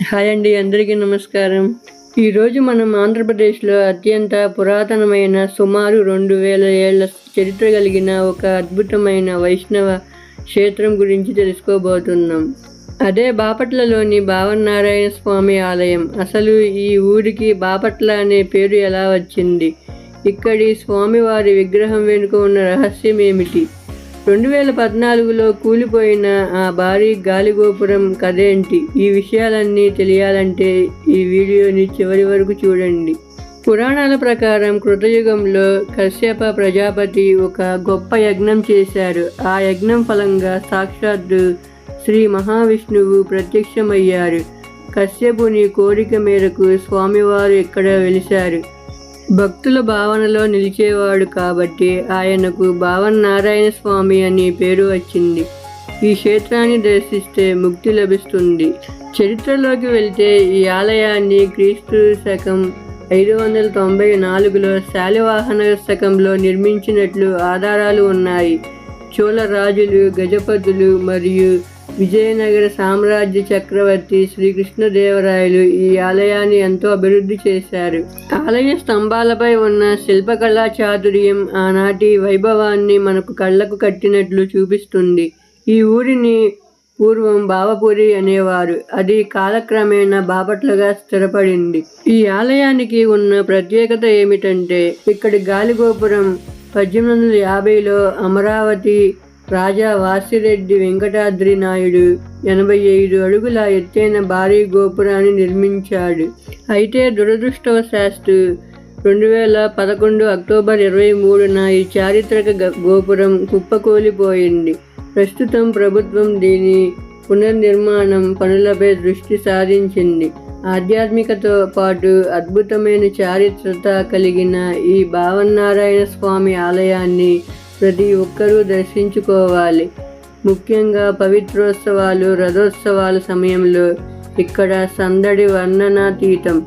Hi అండి, అందరికీ నమస్కారం. ఈరోజు మనం ఆంధ్రప్రదేశ్లో అత్యంత పురాతనమైన సుమారు 2000 ఏళ్ల చరిత్ర కలిగిన ఒక అద్భుతమైన వైష్ణవ క్షేత్రం గురించి తెలుసుకోబోతున్నాం. అదే బాపట్లలోని భావనారాయణ స్వామి ఆలయం. అసలు ఈ ఊరికి బాపట్ల అనే పేరు ఎలా వచ్చింది? ఇక్కడి స్వామివారి విగ్రహం వెనుక ఉన్న రహస్యం ఏమిటి? 2014లో కూలిపోయిన ఆ భారీ గాలిగోపురం కథేంటి? ఈ విషయాలన్నీ తెలియాలంటే ఈ వీడియోని చివరి వరకు చూడండి. పురాణాల ప్రకారం కృతయుగంలో కశ్యప ప్రజాపతి ఒక గొప్ప యజ్ఞం చేశారు. ఆ యజ్ఞం ఫలంగా సాక్షాత్తు శ్రీ మహావిష్ణువు ప్రత్యక్షమయ్యారు. కశ్యపుని కోరిక మేరకు స్వామివారు ఇక్కడ వెలిశారు. భక్తుల భావనలో నిలిచేవాడు కాబట్టి ఆయనకు భావనారాయణ స్వామి అని పేరు వచ్చింది. ఈ క్షేత్రాన్ని దర్శిస్తే ముక్తి లభిస్తుంది. చరిత్రలోకి వెళ్తే ఈ ఆలయాన్ని క్రీస్తు శకం 594లో శాలివాహన శకంలో నిర్మించినట్లు ఆధారాలు ఉన్నాయి. చోళ రాజులు, గజపతులు మరియు విజయనగర సామ్రాజ్య చక్రవర్తి శ్రీకృష్ణదేవరాయలు ఈ ఆలయాన్ని ఎంతో అభివృద్ధి చేశారు. ఆలయ స్తంభాలపై ఉన్న శిల్పకళా చాతుర్యం ఆనాటి వైభవాన్ని మనకు కళ్ళకు కట్టినట్లు చూపిస్తుంది. ఈ ఊరిని పూర్వం బావపురి అనేవారు. అది కాలక్రమేణా బాపట్లగా స్థిరపడింది. ఈ ఆలయానికి ఉన్న ప్రత్యేకత ఏమిటంటే ఇక్కడి గాలిగోపురం 1850లో అమరావతి రాజా వాసిరెడ్డి వెంకటాద్రి నాయుడు 85 అడుగుల ఎత్తైన భారీ గోపురాన్ని నిర్మించాడు. అయితే దురదృష్టవశాత్తు 2011 అక్టోబర్ 23న ఈ చారిత్రక గోపురం కుప్పకూలిపోయింది. ప్రస్తుతం ప్రభుత్వం దీని పునర్నిర్మాణం పనులపై దృష్టి సారించింది. ఆధ్యాత్మికతో పాటు అద్భుతమైన చారిత్రత కలిగిన ఈ భావనారాయణ స్వామి ఆలయాన్ని ప్రతి ఒక్కరూ దర్శించుకోవాలి. ముఖ్యంగా పవిత్రోత్సవాలు, రథోత్సవాల సమయంలో ఇక్కడ సందడి వర్ణనాతీతం.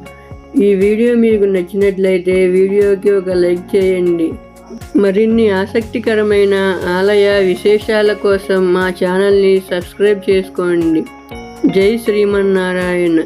ఈ వీడియో మీకు నచ్చినట్లయితే వీడియోకి ఒక లైక్ చేయండి. మరిన్ని ఆసక్తికరమైన ఆలయ విశేషాల కోసం మా ఛానల్ని సబ్స్క్రైబ్ చేసుకోండి. జై శ్రీమన్నారాయణ.